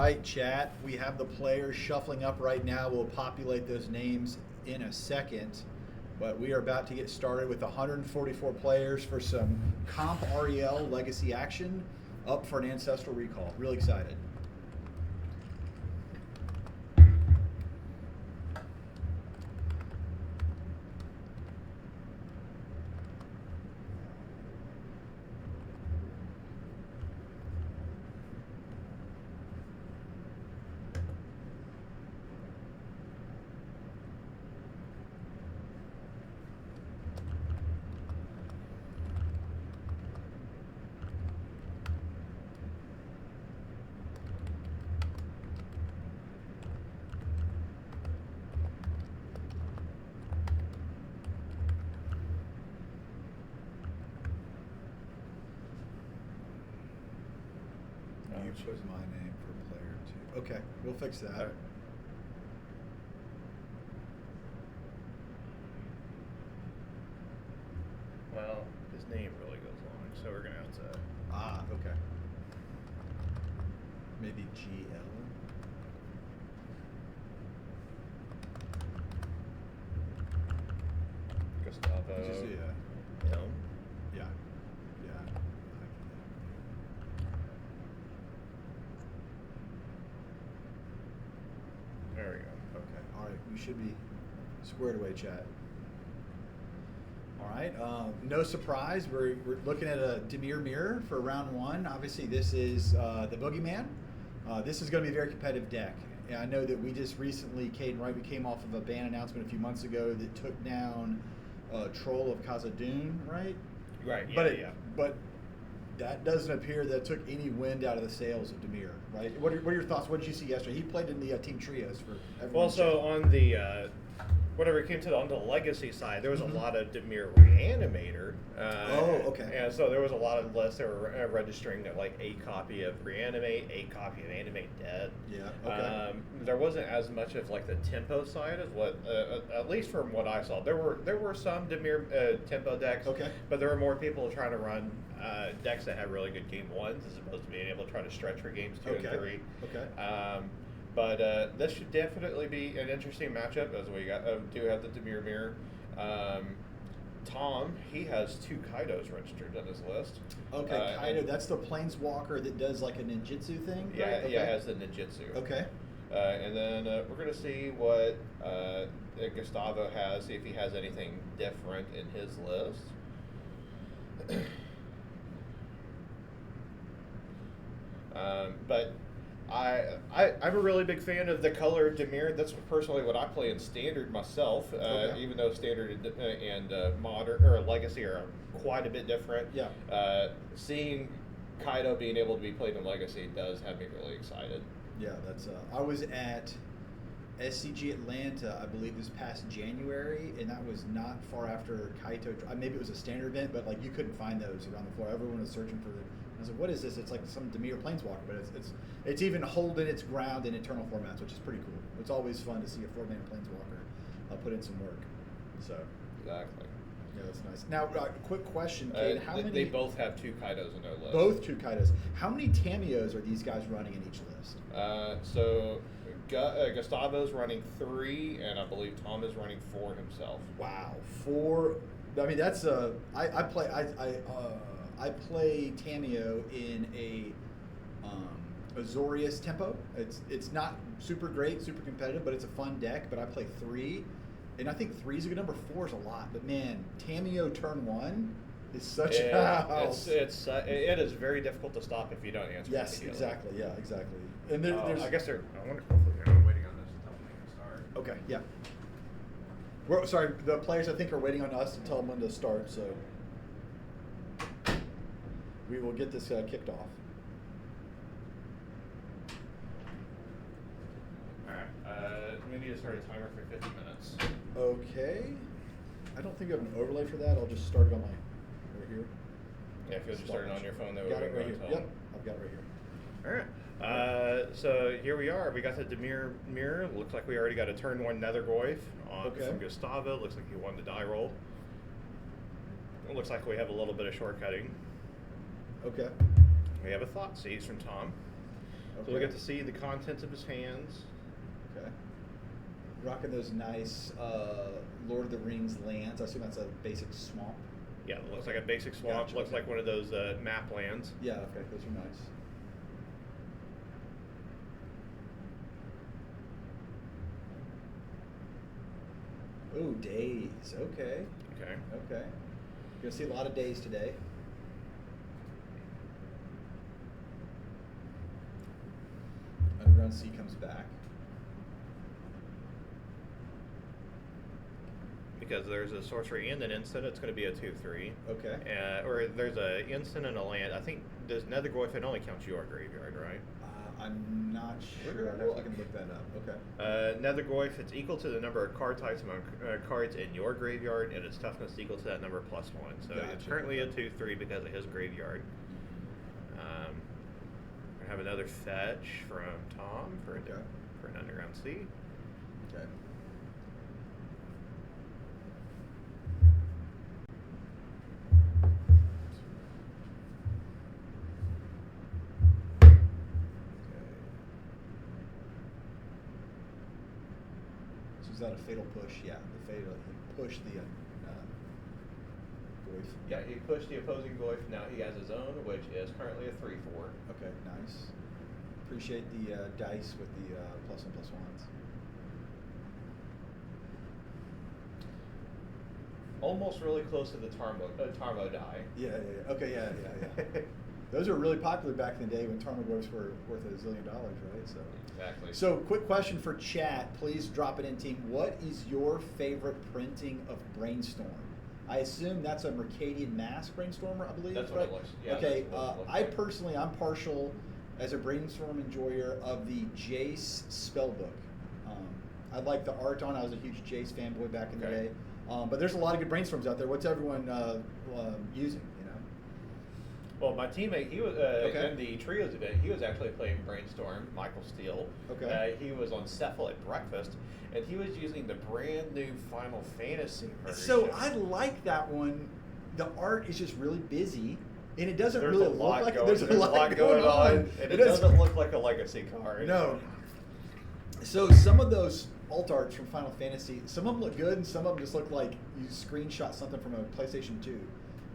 right, chat. We have the players shuffling up right now. We'll populate those names in a second. But we are about to get started with 144 players for some Comp REL Legacy action up for an Ancestral Recall. Really excited. You chose my name for player 2. Okay, we'll fix that. Right. Well, his name really goes long, so we're gonna have to. Ah, okay. Maybe GL. Gustavo. Just, yeah. Elm. Yeah. Yeah. There we go. Okay. All right. We should be squared away, chat. All right. No surprise. We're looking at a Dimir mirror for round 1. Obviously, this is the Boogeyman. This is going to be a very competitive deck. And I know that we just recently, Caden, right? We came off of a ban announcement a few months ago that took down Troll of Khazad-dûm, right? Right. Yeah. But yeah. But that doesn't appear that took any wind out of the sails of Dimir, right? What are your thoughts? What did you see yesterday? He played in the team trios for everyone. Well, so on the whenever it came to on the legacy side, there was a lot of Dimir Reanimator. Oh, okay. And so there was a lot of lists that were registering that like a copy of Reanimate, a copy of Animate Dead. Yeah. Okay. There wasn't as much of like the tempo side as what, at least from what I saw. There were some Dimir tempo decks. Okay. But there were more people trying to run decks that had really good game 1s as opposed to being able to try to stretch for games 2 and 3. Okay. But this should definitely be an interesting matchup as we do have the Dimir mirror. Tom, he has 2 Kaidos registered on his list. Okay, Kaido, that's the planeswalker that does like a ninjutsu thing? Yeah, right? Okay. yeah, it has the ninjutsu. Okay. And then we're going to see what Gustavo has, see if he has anything different in his list. But I'm a really big fan of the color Dimir. That's personally what I play in Standard myself. Okay. Even though Standard and Modern or Legacy are quite a bit different. Yeah. Seeing Kaido being able to be played in Legacy does have me really excited. Yeah, that's. I was at SCG Atlanta, I believe, this past January, and that was not far after Kaito. Maybe it was a standard event, but like you couldn't find those around the floor. Everyone was searching for them. I was like, "What is this?" It's like some Dimir Planeswalker, but it's even holding its ground in Eternal formats, which is pretty cool. It's always fun to see a 4-man Planeswalker put in some work. So Exactly. yeah, that's nice. Now, quick question, Kate. How many? They both have 2 Kaidos in their list. Both 2 Kaidos. How many Tamios are these guys running in each list? So Gustavo's running 3, and I believe Tom is running 4 himself. Wow, 4. I mean, that's I play Tamio in a Azorius tempo. It's not super great, super competitive, but it's a fun deck. But I play 3, and I think 3 is a good number. 4 is a lot, but man, Tamio turn 1 is such a house. It is very difficult to stop if you don't answer. Yes, exactly. Yeah, exactly. And there's I guess I wonder if they're waiting on this until we can start. Okay, yeah. Sorry, the players I think are waiting on us to tell them when to start, so we will get this kicked off. Alright, we need to start a timer for 50 minutes. Okay. I don't think I have an overlay for that. I'll just start it on my right here. Yeah, if you'll just start it on your phone, that Got would it be right here. great. Yep, I've got it right here. Alright. So here we are. We got the Dimir mirror. Looks like we already got a turn 1 Nethergoyf from Gustavo. Looks like he won the die roll. It looks like we have a little bit of shortcutting. Okay. We have a Thought Seize from Tom. So we get to see the contents of his hands. Okay. Rocking those nice Lord of the Rings lands. I assume that's a basic swamp. Yeah, it looks like a basic swamp. Gotcha. Looks like one of those map lands. Yeah, okay, those are nice. Oh, days. Okay. Okay. Okay. You're gonna see a lot of days today. Underground Sea comes back. Because there's a sorcery and an instant, it's going to be a 2/3. Okay. Or there's a instant and a land. I think does Nethergoyf, it only counts your graveyard, right? I'm not sure. I can look that up. Okay. Nethergoyf, it's equal to the number of card types among cards in your graveyard, and its toughness equal to that number +1. So Gotcha. it's currently a 2/3 because of his graveyard. We have another fetch from Tom for an Underground Sea. Okay. So is that a fatal push? Yeah, the fatal push the Goyf. Yeah, he pushed the opposing Goyf. Now he has his own, which is currently a 3/4. Okay, nice. Appreciate the dice with the +1/+1s. Almost really close to the Tarmo die. Yeah. Okay, yeah. Those were really popular back in the day when Tarmo Goyfs were worth $1 zillion, right? So. Exactly. So, quick question for chat. Please drop it in, team. What is your favorite printing of Brainstorm? I assume that's a Mercadian Mask Brainstormer, I believe. That's what right? it looks. Yeah, okay. that's what it looks I like. personally, I'm partial as a Brainstorm enjoyer of the Jace spellbook. I like the art on. I was a huge Jace fanboy back in the day. But there's a lot of good Brainstorms out there. What's everyone using? Well, my teammate, he was in the Trios event. He was actually playing Brainstorm, Michael Steele. Okay. He was on Cephal at breakfast, and he was using the brand new Final Fantasy version. So I like that one. The art is just really busy, and it doesn't There's really a look lot like going, there's a lot going on. and it doesn't look like a legacy card. No. So some of those alt arts from Final Fantasy, some of them look good, and some of them just look like you screenshot something from a PlayStation 2.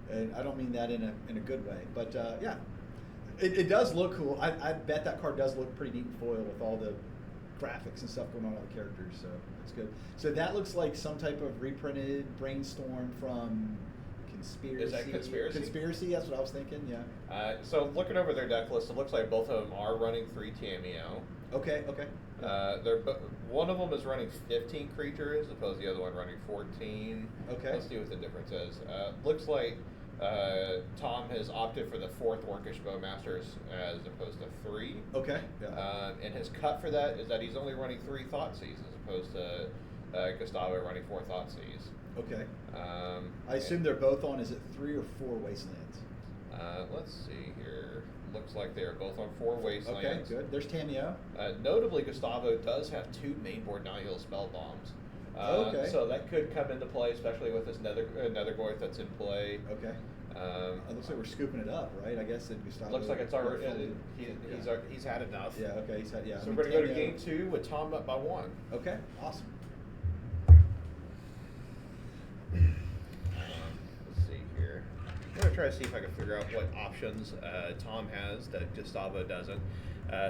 And I don't mean that in a good way, but yeah, it does look cool. I bet that card does look pretty neat in foil with all the graphics and stuff going on with the characters, so that's good. So that looks like some type of reprinted Brainstorm from Conspiracy. Is that Conspiracy? Conspiracy, that's what I was thinking, yeah. So looking over their deck list, it looks like both of them are running 3 Tamiyo. Okay. One of them is running 15 creatures, as opposed to the other one running 14. Okay. Let's see what the difference is. Looks like Tom has opted for the 4th Orcish Bowmasters as opposed to 3. Okay. Yeah. And his cut for that is that he's only running 3 Thoughtseize as opposed to Gustavo running 4 Thoughtseize. Okay. I assume they're both on, is it 3 or 4 Wastelands? Let's see here. Looks like they are both on 4 Wastelands. Okay, good. There's Tamiyo. Notably, Gustavo does have 2 mainboard Nihil spell bombs. Okay. So that could come into play, especially with this Nethergoyf that's in play. Okay. It looks like we're scooping it up, right? I guess it Gustavo. Looks like it's already. He's had enough. Yeah. Okay. He's had. Yeah. So we're going to go to game 2 with Tom up by 1. Okay. Awesome. Let's see here. I'm going to try to see if I can figure out what options Tom has that Gustavo doesn't.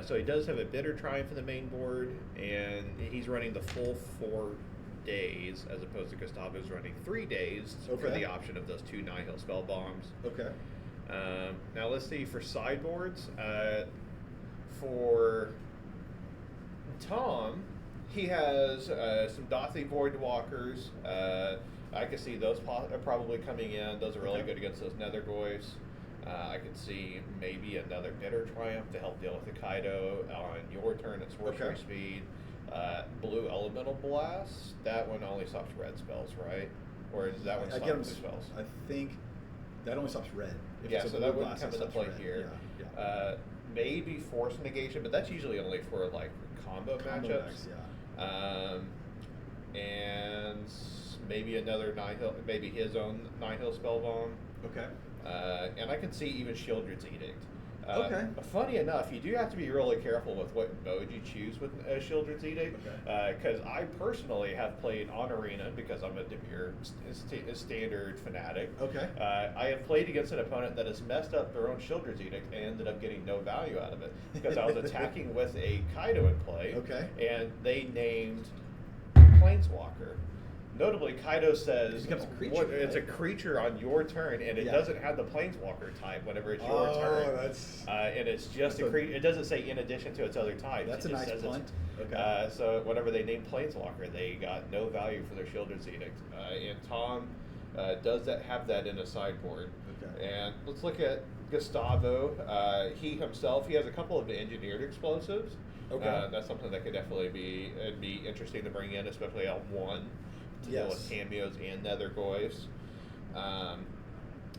So he does have a Bitter Triumph in the main board, and he's running the full 4 days, as opposed to Gustavo's running 3 days for the option of those 2 Nihil spell bombs. Okay. Now let's see for sideboards. For Tom, he has some Dothy Voidwalkers. I can see those probably coming in. Those are really good against those Nethergoyfs. I could see maybe another Bitter Triumph to help deal with the Kaido on your turn at sorcery speed. Blue Elemental Blast, that one only stops red spells, right? Or does that one stop blue spells? I think that only stops red. So that wouldn't come into play here. Yeah. Maybe Force Negation, but that's usually only for like combo matchups. Decks, And maybe another Nihil, maybe his own Nihil spell bomb. Okay. And I can see even Shieldred's Edict. Okay. Funny enough, you do have to be really careful with what mode you choose with Children's Edict, because I personally have played on Arena because I'm a Dimir standard fanatic. Okay. I have played against an opponent that has messed up their own Children's Edict and ended up getting no value out of it because I was attacking with a Kaido in play, and they named Planeswalker. Notably, Kaido says it becomes a creature, it's a creature on your turn, and it doesn't have the Planeswalker type whenever it's your turn. And it's just a creature. It doesn't say in addition to its other types. That's a nice punt. So whenever they named Planeswalker, they got no value for their Children's Edict. And Tom does have that in a sideboard. And let's look at Gustavo. He himself, he has a couple of engineered explosives. That's something that could definitely be interesting to bring in, especially on one. To deal with cameos and Nethergoyfs.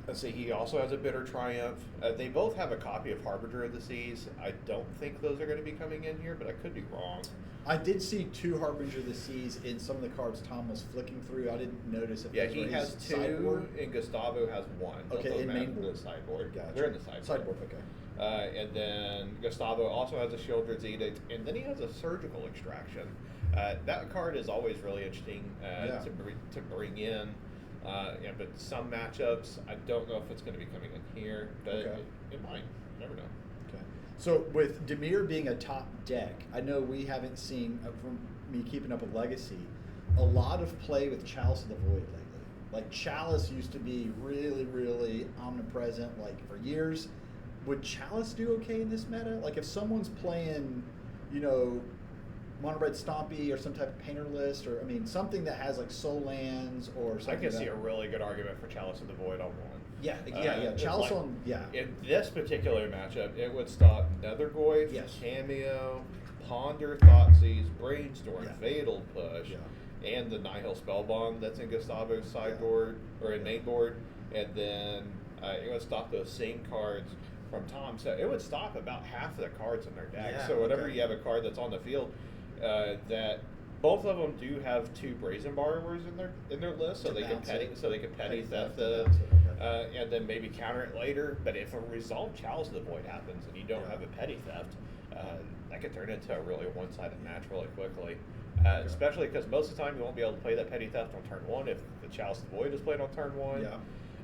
Let's see, he also has a Bitter Triumph. They both have a copy of Harbinger of the Seas. I don't think those are going to be coming in here, but I could be wrong. I did see 2 Harbinger of the Seas in some of the cards Tom was flicking through. I didn't notice if he has 2, sideboard. And Gustavo has 1. Okay, in main board. The sideboard. Gotcha. They're in the sideboard. Sideboard, okay. And then Gustavo also has a Children's Edict, and then he has a Surgical Extraction. That card is always really interesting to bring in. But some matchups, I don't know if it's going to be coming in here, but it might. You never know. Okay. So with Dimir being a top deck, I know we haven't seen, from me keeping up with Legacy, a lot of play with Chalice of the Void lately. Like Chalice used to be really, really omnipresent, like for years. Would Chalice do okay in this meta? Like if someone's playing, Mono Red Stompy or some type of painter list, or something that has like soul lands or something. I can see a really good argument for Chalice of the Void on one. Yeah. Chalice on. In this particular matchup, it would stop Nethergoyf, Cameo, Ponder, Thoughtseize, Brainstorm, Fatal Push, and the Nihil Spellbomb that's in Gustavo's sideboard or in main board, and then it would stop those same cards from Tom. So it would stop about half of the cards in their deck. So whenever you have a card that's on the field. That both of them do have 2 Brazen Borrowers in their list, so they can petty theft and then maybe counter it later. But if a Resolve Chalice of the Void happens and you don't have a petty theft, that could turn into a really one-sided match really quickly. Especially because most of the time you won't be able to play that petty theft on turn 1 if the Chalice of the Void is played on turn 1.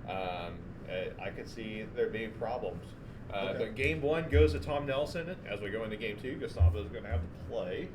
I could see there being problems. But game 1 goes to Tom Nelson. As we go into game 2, Gustavo is going to have to play.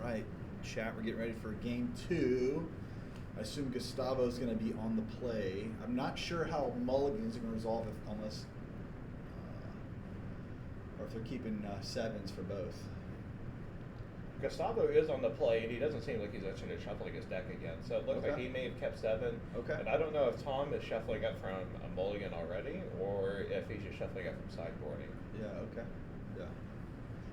Right, chat, we're getting ready for game 2. I assume Gustavo's going to be on the play. I'm not sure how mulligans are going to resolve unless, or if they're keeping 7s for both. Gustavo is on the play, and he doesn't seem like he's actually shuffling his deck again. So it looks like he may have kept 7. And I don't know if Tom is shuffling up from a mulligan already, or if he's just shuffling up from sideboarding.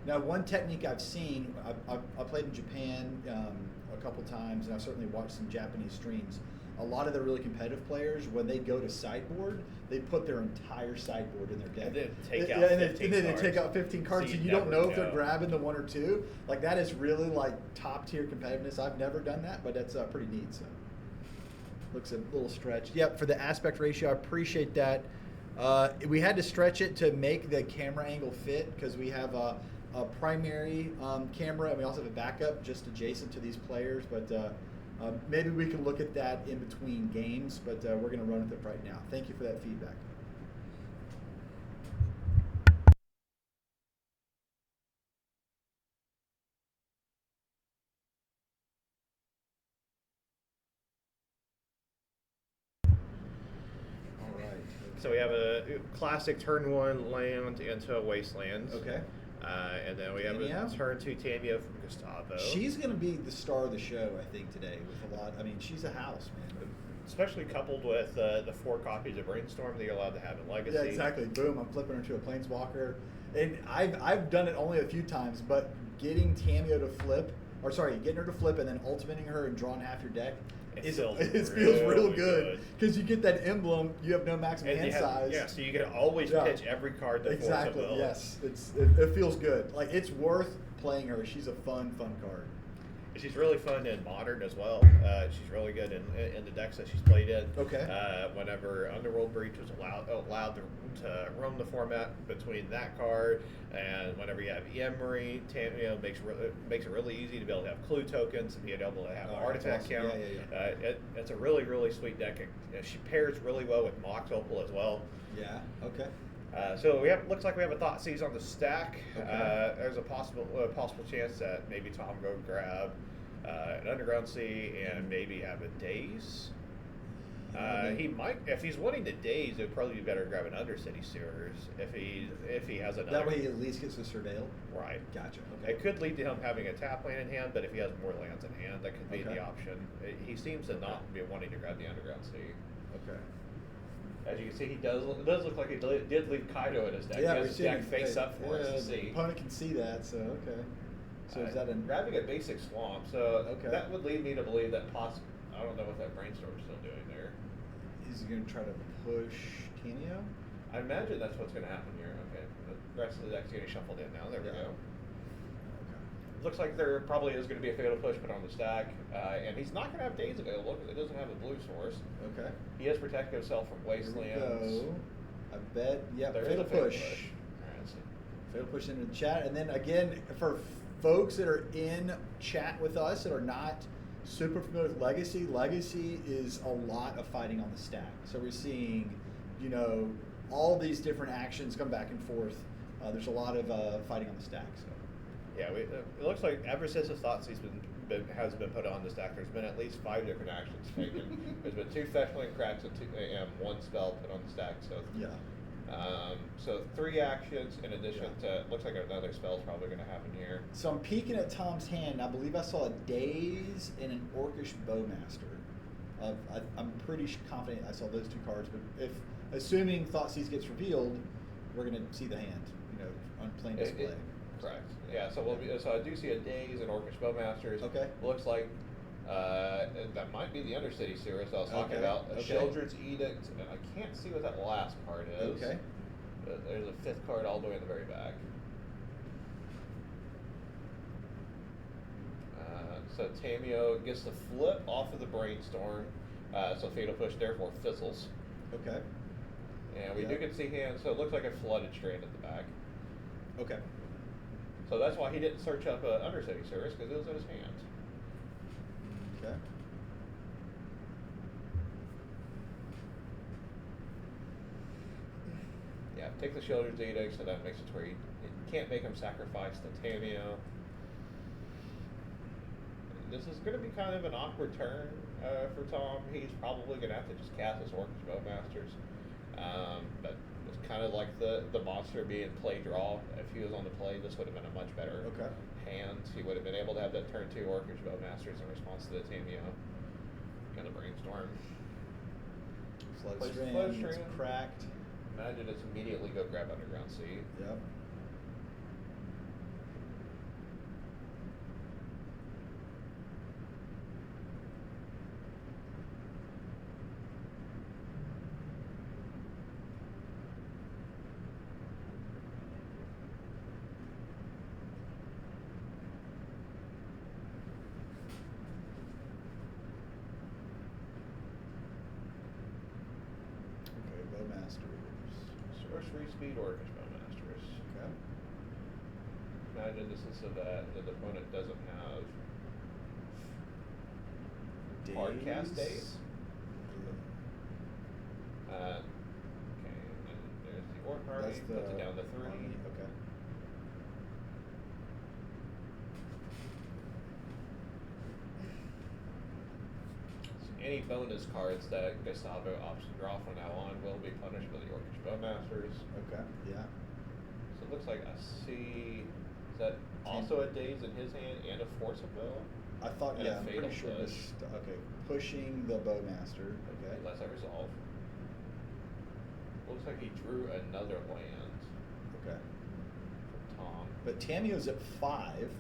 Now, one technique I've seen, I played in Japan a couple times, and I've certainly watched some Japanese streams. A lot of the really competitive players, when they go to sideboard, they put their entire sideboard in their deck. And then take out 15 cards. They take out 15 cards, so you don't know if they're grabbing the 1 or 2. Like, that is really, like, top-tier competitiveness. I've never done that, but that's pretty neat. So, looks a little stretched. Yep, for the aspect ratio, I appreciate that. We had to stretch it to make the camera angle fit, because we have a primary camera, and we also have a backup just adjacent to these players, but maybe we can look at that in between games, but we're going to run with it right now. Thank you for that feedback. So we have a classic turn 1 land into a wasteland. Okay. And then we have Tamio? a turn 2 Tamio from Gustavo. She's going to be the star of the show, I think, today with a lot. I mean, she's a house, man. Especially coupled with the 4 copies of Brainstorm that you're allowed to have in Legacy. Yeah, exactly. Boom, I'm flipping her to a Planeswalker. And I've done it only a few times, but getting Tamio to flip, or sorry, getting her to flip and then ultimating her and drawing half your deck, it feels real good. Because you get that emblem, you have no maximum hand size. Yeah, so you can always pitch every card to exactly, force a will. Yes. It feels good. Like, it's worth playing her. She's a fun card. She's really fun in Modern as well. She's really good in the decks that she's played in. Okay. Whenever Underworld Breach was allowed to roam the format between that card, and whenever you have Emery, Tamio makes it really easy to be able to have clue tokens and be able to have an artifact awesome. count. Yeah. It's a really, really sweet deck. She pairs really well with Mox Opal as well. Yeah. Okay. So looks like we have a Thoughtseize on the stack. Okay. There's a possible chance that maybe Tom go grab an Underground Sea and maybe have a Daze. He might, if he's wanting the Daze, it would probably be better to grab an Undercity Sewers if he has another. That way he at least gets to surveil. Right. Gotcha. Okay. It could lead to him having a tap land in hand, but if he has more lands in hand, that could be the option. He seems to not be wanting to grab the Underground Sea. Okay. As you can see, it does look like he did leave Kaido in his deck. Yeah, he has his deck face up for us to see. The opponent can see that, so okay. So is that grabbing a basic swamp? So okay. That would lead me to believe that I don't know what that Brainstorm's still doing there. Is he going to try to push Tamio? I imagine that's what's going to happen here. Okay, the rest of the deck's getting shuffled in now. There we go. Okay. Looks like there probably is going to be a fatal push put on the stack, and he's not going to have Days available because it doesn't have a blue source. Okay. He has protected himself from wastelands. I bet. Yeah. There fatal is a fatal push. push. All right, let's see. Fatal push into the chat, and then again for folks that are in chat with us that are not super familiar with Legacy is a lot of fighting on the stack. So we're seeing, all these different actions come back and forth. There's a lot of fighting on the stack. So. Yeah, it looks like ever since the Thoughtseize has been put on the stack, there's been at least 5 different actions taken. There's been 2 Fetchling Cracks and 1 spell put on the stack. So yeah. So 3 actions in addition to, looks like another spell's probably going to happen here. So I'm peeking at Tom's hand. I believe I saw a Daze and an Orcish Bowmaster. I'm pretty confident I saw those 2 cards, but assuming Thoughtseize gets revealed, we're going to see the hand, on plain display. Correct. Yeah. So so I do see a Daze and Orcish Bowmasters. Okay. Looks like that might be the Undercity Series I was talking about. A Sheldred's Edict, and I can't see what that last card is. Okay. But there's a 5th card all the way in the very back. So Tamio gets the flip off of the Brainstorm. So Fatal Push therefore fizzles. Okay. And we do get to see hands, so it looks like a Flooded Strand at the back. Okay. So that's why he didn't search up an Undercity Service, because it was in his hand. Okay. Yeah, take the Sheldred's Edict, so that makes it to where you can't make him sacrifice the Tamio. This is going to be kind of an awkward turn for Tom. He's probably going to have to just cast his Orcish Bowmasters. But it's kind of like the monster being play draw. If he was on the play, this would have been a much better hand. He would have been able to have that turn 2 Orcish Bowmasters in response to the Tamio and the Brainstorm. Flood Strand, it's cracked. Imagine it's immediately go grab Underground Sea. Yep. Sorcery Speed Orcish Bowmasters. Okay. Imagine this is so that the opponent doesn't have hard cast days. Okay, and then there's the Orc Army, puts it down to 3. Army. Okay. any bonus cards that Gustavo opts to draw from now on will be punished by the Yorkish Bowmasters. Okay. Yeah. So it looks like I see. Is that also a Daze in his hand and a Force of Will? I thought, And a yeah, I'm Fatal pretty sure Push. this. Okay, pushing the Bowmaster. Okay. Unless I resolve. Looks like he drew another land Okay. from Tom. But Tamio's at 5.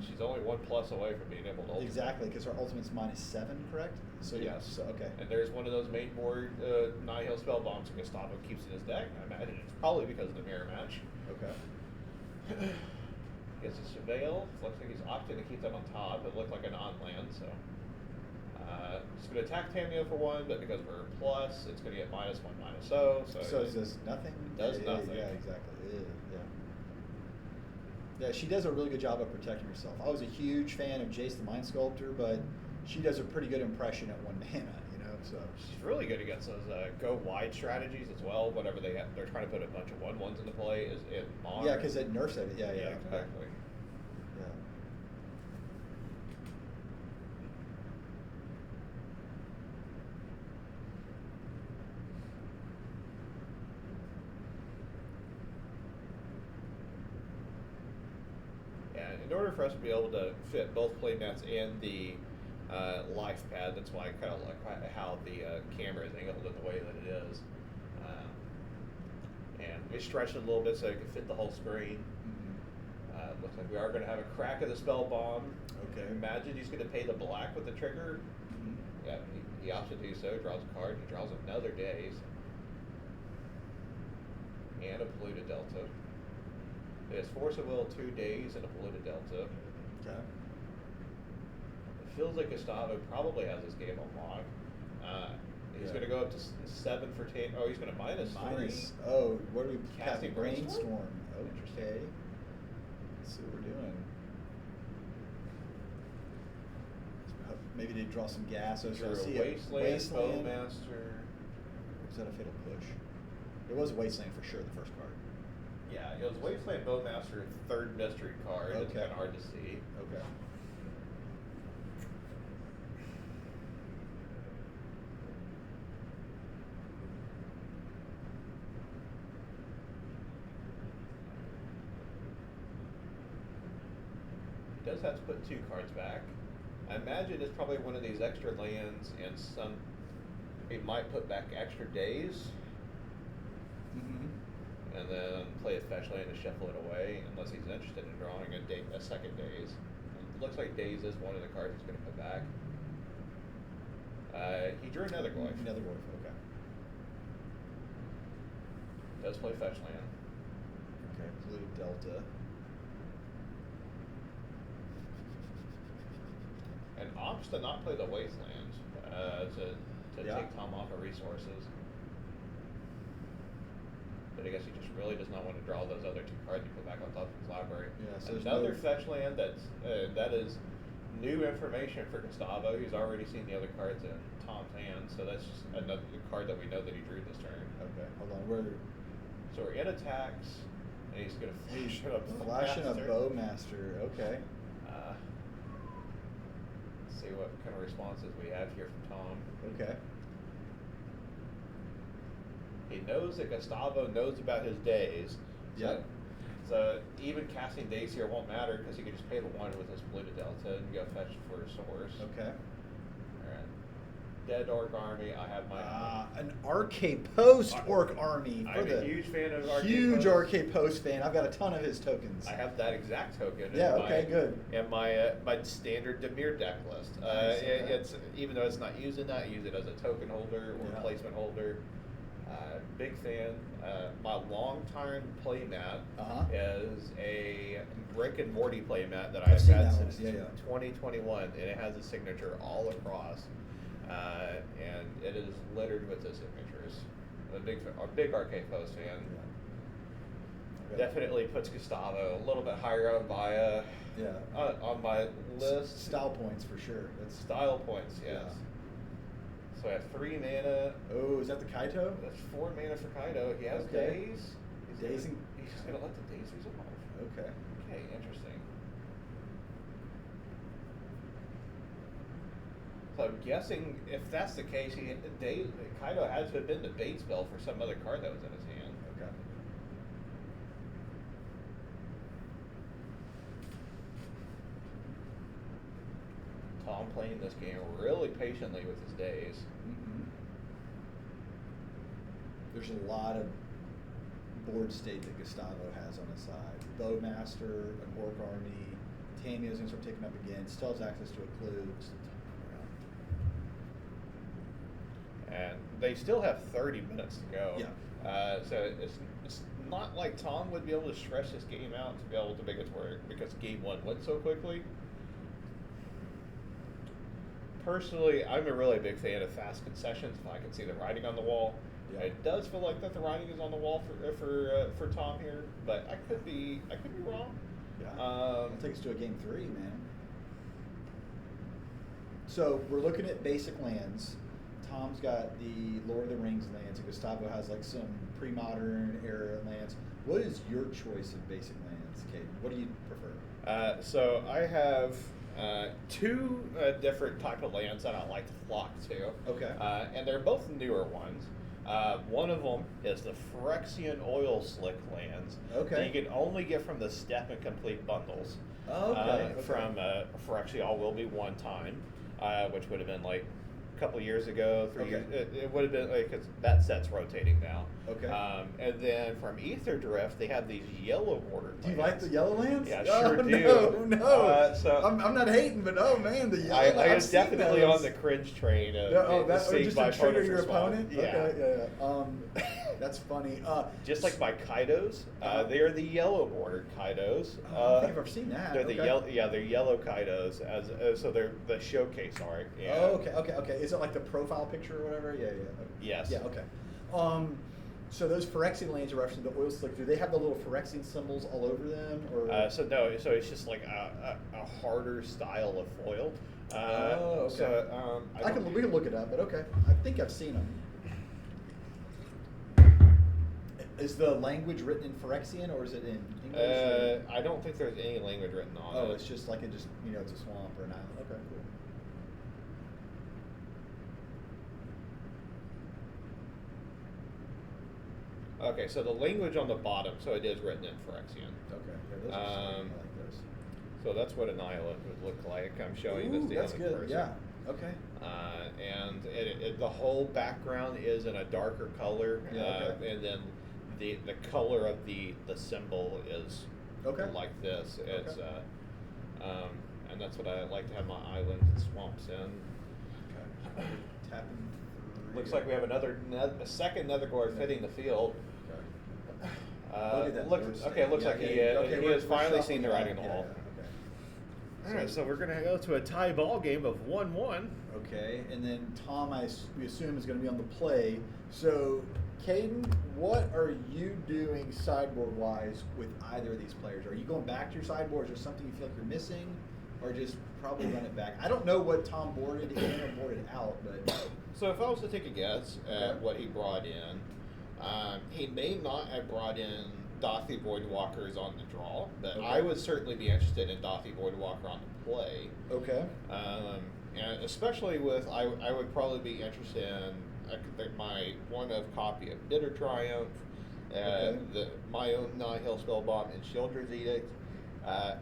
She's only 1+ away from being able to ultimate. Exactly, because her ultimate's -7, correct? So Yes. So okay. And there's one of those main board Nihil spell bombs that Gustavo keeps in his deck. I imagine it's probably because of the mirror match. Okay. Gets a Surveil. Looks like he's opting to keep that on top. It looked like a non-land, so. It's going to attack Tamio for 1, but because we're plus, it's going to get -1, -0. So is this nothing? Does Yeah, nothing. Yeah, exactly. Yeah. Yeah, she does a really good job of protecting herself. I was a huge fan of Jace the Mind Sculptor, but she does a pretty good impression at 1 mana, you know. So She's really good against those go wide strategies as well. Whenever they're trying to put a bunch of 1/1s into play, is it on? yeah, because it nerfs it. Yeah, Yeah, exactly. Yeah. And in order for us to be able to fit both playmats and the life pad, that's why I kind of like how the camera is angled in the way that it is. And we stretched it a little bit so it could fit the whole screen. Looks like we are going to have a crack of the spell bomb. Okay. Imagine he's going to pay the black with the trigger. Yeah, he opts to do so, draws a card, he draws another Daze. And a polluted Delta. It has Force of Will, 2 Daze, and a polluted Delta. Okay. It feels like Gustavo probably has this game on lock. He's going to go up to 7 for Tam. Oh, he's going to -3. Oh, what are we Casting Brainstorm? Okay. Let's see what we're doing. Maybe they draw some gas. So Drew I see a Wasteland, Bowmaster. Was that a fatal push? It was Wasteland for sure, the first card. Yeah, it was Wasteland Bowmaster, 3rd mystery card. It's Okay. kind of hard to see. Okay. He does have to put 2 cards back. I imagine it's probably one of these extra lands and some. He might put back extra Daze. And then play a fetch land to shuffle it away, unless he's interested in drawing a second Daze. It looks like Daze is one of the cards he's going to put back. He drew another Glyph. Another Glyph, okay. Does play fetch land. Okay, polluted Delta. And opts to not play the Wasteland to Yeah. take Tom off of resources. But I guess he just really does not want to draw those other 2 cards he put back on top of his library. Yeah, so there's another no- fetch land that is new information for Gustavo. He's already seen the other cards in Tom's hand, so that's just another card that we know that he drew this turn. Okay, hold on. So we're in attacks, and he's going to flash it up. Flashing a Bowmaster. Okay. Let's see what kind of responses we have here from Tom. Okay. He knows that Gustavo knows about his Daze. Yep. So even casting Daze here won't matter because he can just pay the 1 with his polluted Delta and go fetch for a source. Okay. Alright. Dead Orc Army. I have my An RK Post Orc Army. I'm a huge fan of RK Huge Post. RK Post fan. I've got a ton of his tokens. I have that exact token. Yeah, in okay, good. And my standard Dimir deck list. Nice, okay. It's even though it's not using that, I use it as a token holder or Yeah. placement holder. Big fan. My long-time playmat is a Rick and Morty playmat that I've seen had that one. since Yeah, yeah. 2021, and it has a signature all across, and it is littered with the signatures. I'm a big Arcade Post fan. Okay. Definitely puts Gustavo a little bit higher up by on my list. Style points for sure. That's Style points, yes. Yeah. So I have 3 mana. Oh, is that the Kaito? That's 4 mana for Kaido. He has Okay. Daze. Dazing. He's just gonna let the Daze resolve. Okay. Okay, interesting. So I'm guessing if that's the case, Kaido had to have been the bait spell for some other card that was in his hand. Okay. Tom playing this game really patiently with his days. Mm-hmm. There's a lot of board state that Gustavo has on his side. Bowmaster, an Orc Army, Tamiya's gonna start taking up again, still has access to a clue. And they still have 30 minutes to go. Yeah. So it's not like Tom would be able to stretch this game out to be able to make it work because game one went so quickly. Personally, I'm a really big fan of fast concessions if I can see the writing on the wall. Yeah. It does feel like that the writing is on the wall for Tom here, but I could be wrong. Yeah. I'll take us to a game 3, man. So we're looking at basic lands. Tom's got the Lord of the Rings lands, and Gustavo has like some pre-modern era lands. What is your choice of basic lands, Caden? What do you prefer? So I have 2 different type of lands that I like to flock to. Okay. And they're both newer ones. One of them is the Phyrexian Oil Slick lands. Okay. That you can only get from the Step and Complete bundles. Oh, okay. From Phyrexia All Will Be One Time, which would have been like a couple years ago, 3 years. It would have been like, because that set's rotating now. Okay. And then from Ether Drift, they have these yellow border lands. Do you like the yellow lands? Yeah, I sure No, do. no. So I'm not hating, but oh man, the yellow. I was definitely on the cringe train. That's Saved just by to trigger Photos your Respawn. opponent. Yeah. Okay, yeah. That's funny. Just like my Kaidos, they are the yellow bordered Kaidos. I don't think I've ever seen that. They're the yellow, they're yellow Kaidos, so they're the showcase art. Yeah. Oh, okay. Is it like the profile picture or whatever? Yeah. Yes. Yeah, okay. So those Phyrexian lands are referencing the oil slick. Do they have the little Phyrexian symbols all over them, or? So it's just like a harder style of foil. Okay. So we can look it up, but okay. I think I've seen them. Is the language written in Phyrexian or is it in English? I don't think there's any language written on it. Oh, it's just like it's a swamp or an island. Okay, cool. Okay, so the language on the bottom, so it is written in Phyrexian. Okay, yeah, those are sweet. I like those. So that's what an island would look like. I'm showing this to that's the good. person. Yeah. Okay. And the whole background is in a darker color. Yeah, okay. And then the color of the symbol is like this. It's and that's what I like to have my islands and swamps in. Okay. Tapping. Looks like we have a second Nethergore fitting the field. Look at that. Looks like he has finally seen the writing on the wall. Okay. All right, so we're going to go to a tie ball game of 1-1. Okay, and then Tom, we assume, is going to be on the play. So, Caden, what are you doing sideboard-wise with either of these players? Are you going back to your sideboard? Is there something you feel like you're missing? Or just probably run it back? I don't know what Tom boarded in or boarded out, but... So if I was to take a guess at what he brought in, he may not have brought in Dothy Voidwalkers on the draw, but I would certainly be interested in Dothy Voidwalker on the play. Okay. And especially with, I would probably be interested in my one-of copy of Bitter Triumph, my own Nihil Spellbomb, and Children's Edict.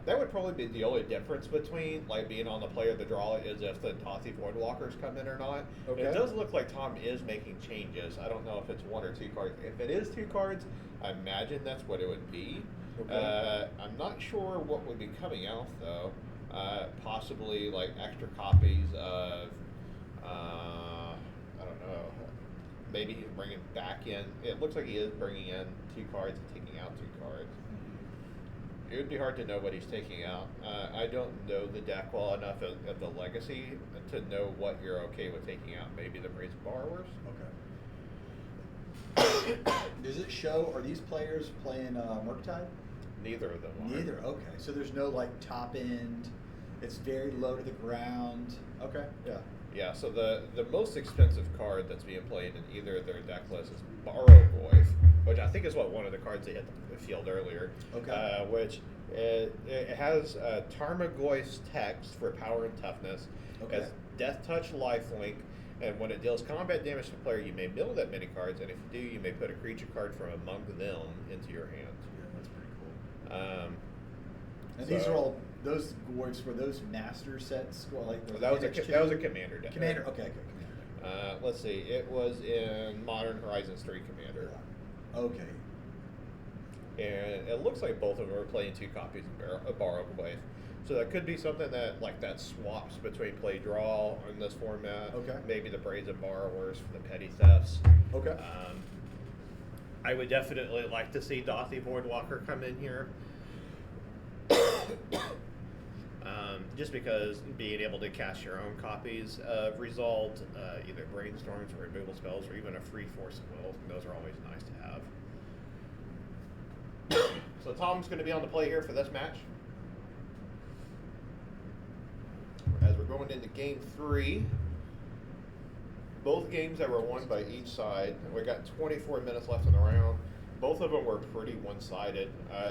That would probably be the only difference between like being on the play or the draw is if the Dothy Voidwalkers come in or not. Okay. It does look like Tom is making changes. I don't know if it's 1 or 2 cards. If it is 2 cards, I imagine that's what it would be. Okay. I'm not sure what would be coming out though. Possibly like extra copies of, I don't know. Maybe he's bringing back in. It looks like he is bringing in 2 cards and taking out 2 cards. It would be hard to know what he's taking out. I don't know the deck well enough of the legacy to know what you're okay with taking out. Maybe the Brazen Borrowers. Okay. Does it show? Are these players playing Murktide? Neither of them are. Neither. Okay. So there's no like top end. It's very low to the ground. Okay. Yeah. Yeah. So the most expensive card that's being played in either of their deck lists is Borrowgoyf, which I think is what one of the cards they hit the field earlier. Okay. Which it has Tarmogoyf's text for power and toughness. Okay. Death Touch Lifelink, and when it deals combat damage to the player, you may mill that many cards, and if you do, you may put a creature card from among them into your hand. Yeah, that's pretty cool. And So- these are all those dwarves were those master sets. Well, like that was a commander deck. Commander. Okay, commander. Let's see. It was in Modern Horizons 3 Commander. Okay. And it looks like both of them are playing 2 copies of Borrowed Wave. So that could be something that swaps between play draw in this format. Okay. Maybe the Brazen Borrowers for the petty thefts. Okay. I would definitely like to see Dothy Voidwalker come in here. Just because being able to cast your own copies of Result, either brainstorms or removal spells, or even a free Force of Will, those are always nice to have. So Tom's going to be on the play here for this match. As we're going into game 3, both games that were won by each side. We got 24 minutes left in the round. Both of them were pretty one-sided.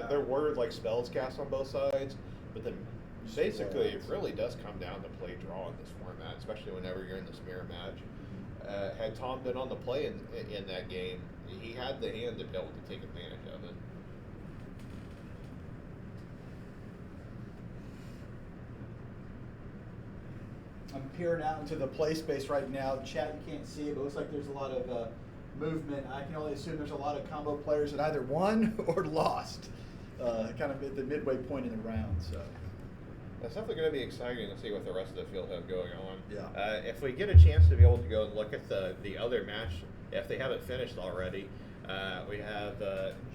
There were like spells cast on both sides, but then basically it really does come down to play draw in this format, especially whenever you're in this mirror match. Had Tom been on the play in that game, he had the hand to be able to take advantage of it. I'm peering out into the play space right now. Chat, you can't see it, but it looks like there's a lot of movement. I can only assume there's a lot of combo players that either won or lost, kind of at the midway point in the round. So It's definitely going to be exciting to see what the rest of the field has going on. Yeah. If we get a chance to be able to go and look at the other match, if they haven't finished already, we have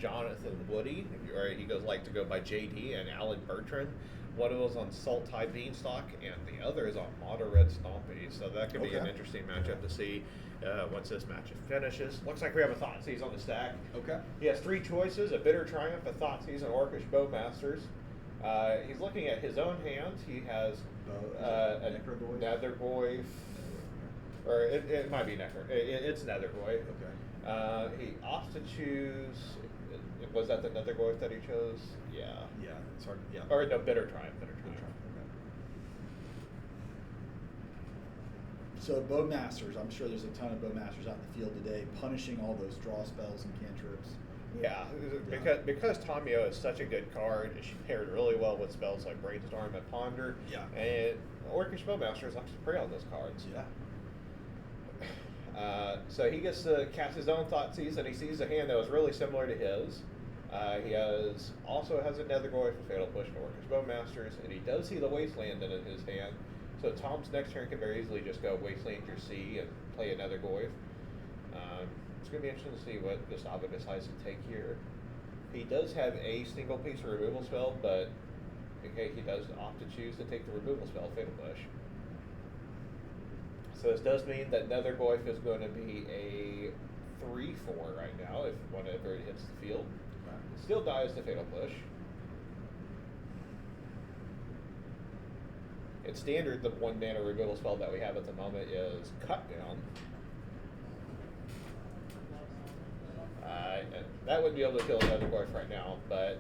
Jonathan Woody, or he goes like to go by JD, and Alan Bertrand. One of those on Salt Tide Beanstalk, and the other is on Mono Red Stompy. So that could be an interesting matchup to see once this match finishes. Looks like we have a Thoughtseize on the stack. Okay. He has 3 choices: a Bitter Triumph, a Thoughtseize, and Orcish Bowmasters. He's looking at his own hand. He has a Nethergoyf, or it might be Necro. It's Nethergoyf. Okay. He opts to choose. Was that the Nethergoyf that he chose? Yeah. Yeah, it's hard. Yeah. Or no, Bitter Triumph. Bitter Triumph. Okay. So Bowmasters, I'm sure there's a ton of Bowmasters out in the field today, punishing all those draw spells and cantrips. Yeah, because Tomio is such a good card, she paired really well with spells like Brainstorm and Ponder. Yeah. And Orcish Bowmasters likes to prey on those cards. Yeah. So he gets to cast his own Thoughtseize, and he sees a hand that was really similar to his. He also has a Nethergoyf for Fatal Push and Orcish Bowmasters, and he does see the Wasteland in his hand. So Tom's next turn can very easily just go Wasteland your sea and play a Nethergoyf. It's going to be interesting to see what Gustavo decides to take here. He does have a single piece of removal spell, but okay, he does opt to choose to take the removal spell, Fatal Push. So this does mean that Nethergoyf is going to be a 3/4 right now, if whenever it hits the field. It still dies to Fatal Push. It's standard, the 1 mana removal spell that we have at the moment is Cut Down. And that wouldn't be able to kill Nethergoyf right now, but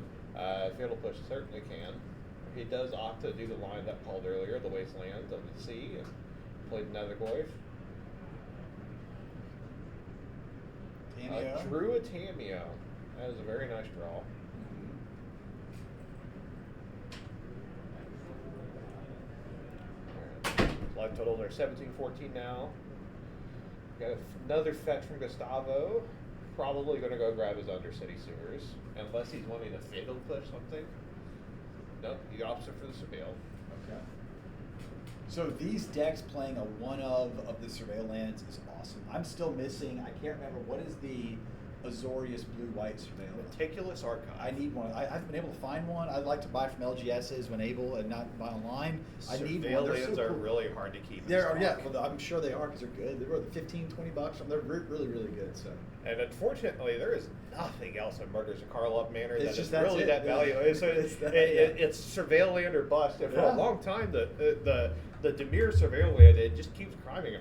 Fatal Push certainly can. He does opt to do the line that called earlier, the Wasteland of the Sea, and play the Nethergoyf. Tameo. Drew a Tameo. That is a very nice draw. Live totals are 17-14 now. Got another fetch from Gustavo. Probably going to go grab his Undercity Sewers, unless he's wanting to Fatal Push something. Nope, he opts for the Surveil. Okay. So these decks playing a one of the Surveil lands is awesome. I'm still missing, I can't remember, what is the Azorius blue-white Surveil? Meticulous Archive. I need one. I haven't been able to find one. I'd like to buy from LGSs when able and not buy online. I need one. They're lands so are cool. really hard to keep. Yeah, well, I'm sure they are because they're good. They were $15-20. They're really, really good. So. And unfortunately, there is nothing else in Murders of Karlov Manor It's that is just really that valuable. It's Surveil land or bust. And for a long time, the Dimir Surveil land, it just keeps climbing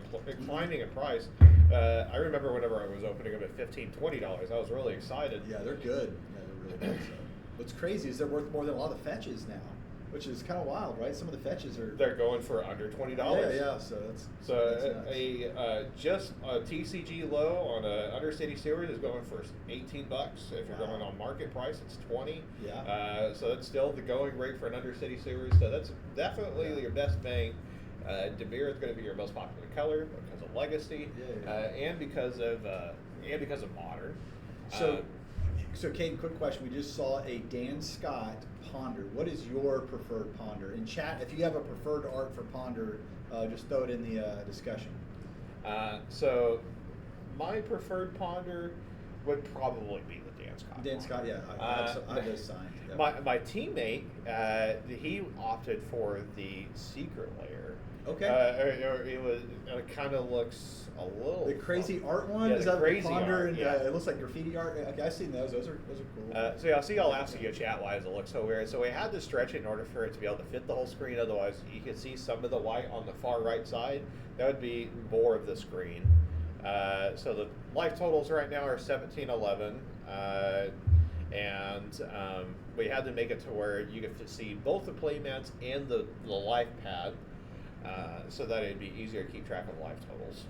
in price. I remember whenever I was opening them at $15-20, I was really excited. Yeah, they're good. Yeah, they're really good. So. What's crazy is they're worth more than a lot of fetches now. which is kind of wild, right? Some of the fetches are. They're going for under $20. Yeah. So that's nuts. Just a TCG low on a Undercity Series is going for $18. If you're going on market price, it's $20. Yeah. So that's still the going rate for an Undercity Series. So that's definitely your best bang. Dimir is going to be your most popular color because of legacy, and because of modern. So Kate, quick question. We just saw a Dan Scott Ponder. What is your preferred Ponder? In chat, if you have a preferred art for Ponder, just throw it in the discussion. So my preferred Ponder would probably be the Dan Scott. Dan Scott, yeah. I have those signed. Yep. My teammate, he opted for the Secret Layer. Okay. It kind of looks a little. The crazy art one? Yeah, is the that crazy the Ponder? art, And, yeah. it looks like graffiti art. Okay, I've seen those. Those are cool. So I'll see. I'll ask you chat why does it look so weird. So we had to stretch it in order for it to be able to fit the whole screen. Otherwise, you could see some of the white on the far right side. That would be more of the screen. So the life totals right now are 1711, and we had to make it to where you could see both the playmats and the life pad, so that it'd be easier to keep track of life totals.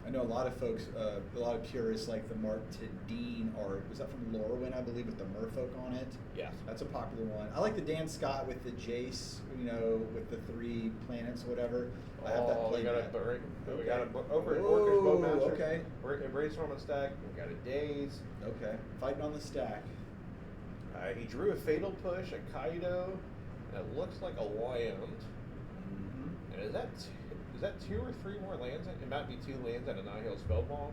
I know a lot of folks, a lot of purists like the Mark Tadine art. Was that from Lorwyn, I believe, with the merfolk on it? Yes. That's a popular one. I like the Dan Scott with the Jace, with the 3 planets or whatever. I have that we got playmat. we got over at Whoa, Orcish Bowmaster. okay. We're in Brainstorm and Stack. We got a Daze. Okay. Fighting on the stack. He drew a Fatal Push, a Kaido, and it looks like a land. Mm-hmm. And is that 2 or 3 more lands? It might be 2 lands and a Nihil Spellbomb.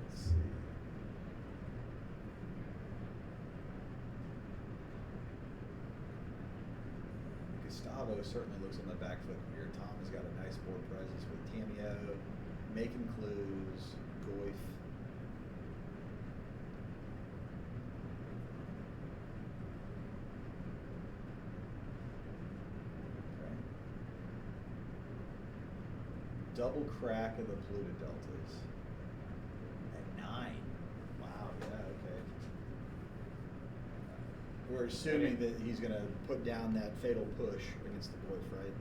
Let's see. Gustavo certainly looks on the back foot here. Tom has got a nice board presence with Tameo, making clues, Goif. Okay. Double crack of the Polluted Deltas. At 9. Wow, yeah, okay. We're assuming that he's going to put down that fatal push against the Goif, right?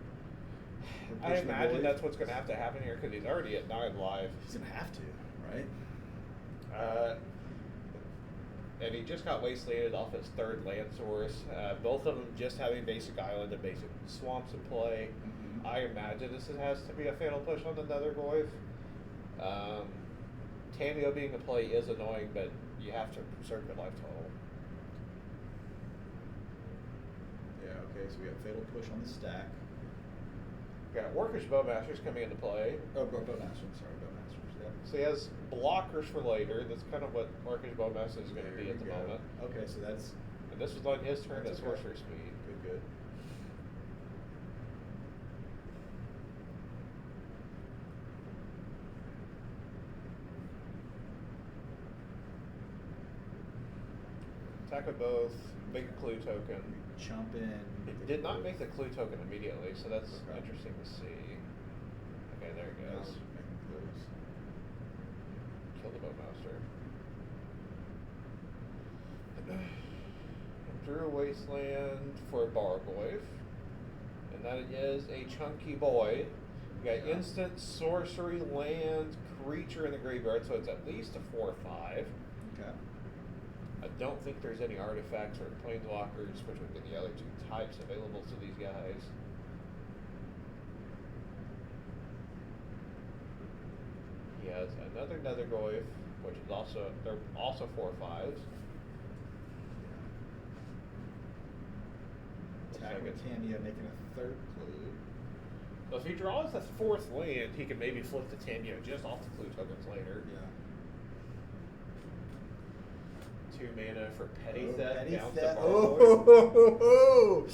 I imagine that's what's going to have to happen here because he's already at 9 live. He's going to have to, right? And he just got wastelanded off his 3rd land source. Both of them just having basic island and basic swamps in play. Mm-hmm. I imagine this has to be a fatal push on the Nether Goif. Tameo being a play is annoying, but you have to preserve your life total. Yeah, okay, so we got fatal push on the stack. We got Orcish Bowmasters coming into play. Oh, Bowmasters, sorry, Bowmasters, yeah. So he has blockers for later. That's kind of what Orcish Bowmaster is going to be at the moment. Okay, so that's... And this was on his turn at That's okay. sorcerer speed. Good. Attack with both, make a clue token. Jump in. It did not make the clue token immediately, so that's Okay. interesting to see. Okay, there it goes. Making clues. Kill the Bowmaster. Drew a Wasteland for Bargoyf. And that is a chunky boy. We got instant sorcery, land, creature in the graveyard, so it's at least a 4/5. Okay. I don't think there's any artifacts or planeswalkers, which would be the other 2 types available to these guys. He has another Nether Goyf, which is they're also 4/5s. Attack with Tameo, making a 3rd clue. So if he draws a 4th land, he can maybe flip the Tameo just off the clue tokens later. Yeah. 2 mana for Petty Theft Petty down Theft. to Oh!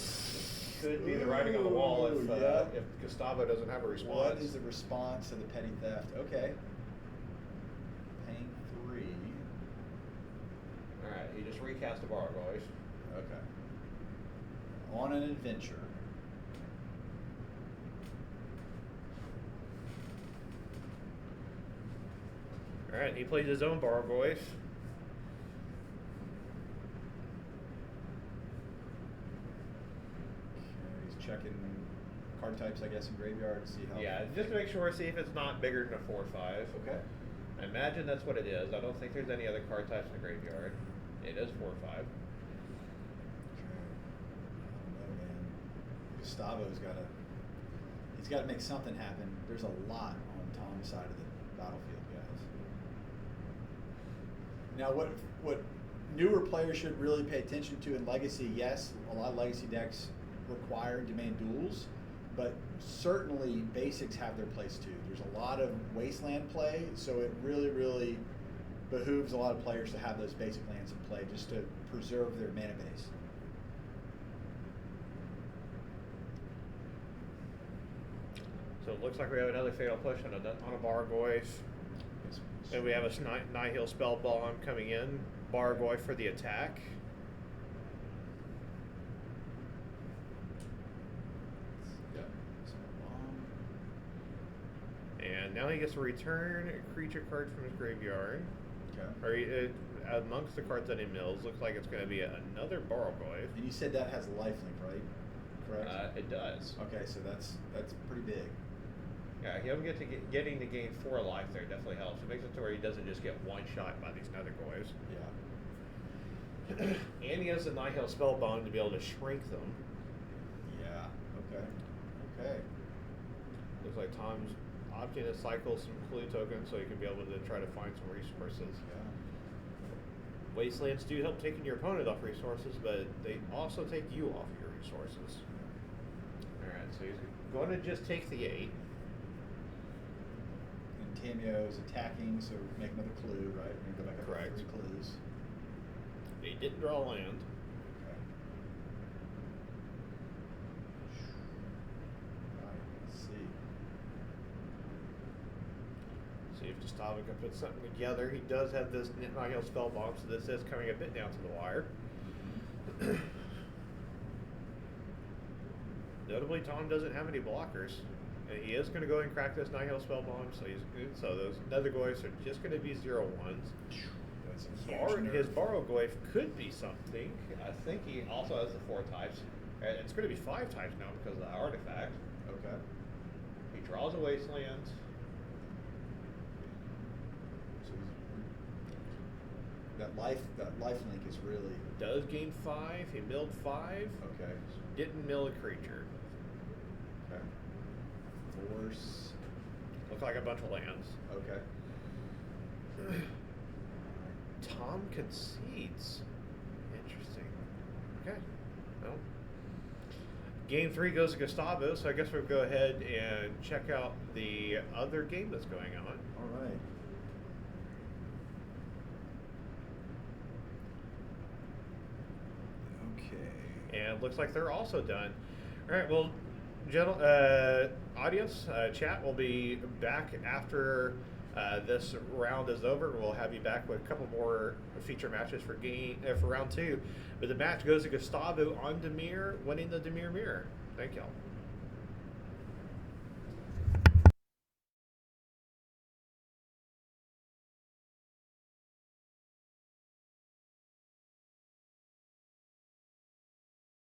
Could be the writing on the wall if Yeah. if Gustavo doesn't have a response. What is the response to the petty theft? Okay. Paying 3. Alright, he just recast a Bargoyf. Okay. On an adventure. All right, he plays his own Bargoyf. He's checking card types, I guess, in graveyard to see how. Yeah, just to make sure, see if it's not bigger than a 4/5. Okay. I imagine that's what it is. I don't think there's any other card types in the graveyard. It is 4/5. Okay. I don't know, man. Gustavo's he's got to make something happen. There's a lot on Tom's side of the battlefield, guys. Now, what newer players should really pay attention to in Legacy? Yes, a lot of Legacy decks require and demand duels, but certainly basics have their place too. There's a lot of wasteland play, so it really, really behooves a lot of players to have those basic lands in play just to preserve their mana base. So it looks like we have another Fatal Push on a Bargoyf. And we have a Nihil Spell Bomb coming in. Bargoyf for the attack. Yep. And now he gets to return a creature card from his graveyard. Okay. Or amongst the cards that he mills, looks like it's going to be another Bargoyf. And you said that has lifelink, right? Correct. It does. Okay, so that's pretty big. Yeah, him getting to gain 4 life there definitely helps. It makes it to where he doesn't just get one shot by these Nethergoyfs. Yeah. And he has the Nihil Spellbond to be able to shrink them. Yeah. Okay. Okay. Looks like Tom's opting to cycle some clue tokens so he can be able to try to find some resources. Yeah. Wastelands do help taking your opponent off resources, but they also take you off your resources. Alright, so he's going to just take the 8. And Tamio is attacking, so make another clue, right? We're gonna go back up Correct. to 3 clues. He didn't draw land. Okay. Alright, let's see. See if Gustavo can put something together. He does have this Nihil Spellbomb, so this is coming a bit down to the wire. Notably, Tom doesn't have any blockers. And he is going to go and crack this Nihil Spellbomb, so those Nethergoyfs are just going to be 0/1s. That's a huge nerf. His Bargoyf could be something. I think he also has the 4 types. And it's going to be 5 types now because of the artifact. Okay. He draws a Wasteland. So that life link is really Does gain 5. He milled 5. okay. Didn't mill a creature. Okay. Force. Looked like a bunch of lands. Okay. Tom concedes. Interesting. Okay. Well, game 3 goes to Gustavo, so I guess we'll go ahead and check out the other game that's going on. All right. Okay. And it looks like they're also done. All right, well, audience, chat will be back after this round is over. We'll have you back with a couple more feature matches for round 2. But the match goes to Gustavo on Dimir, winning the Dimir Mirror. Thank y'all.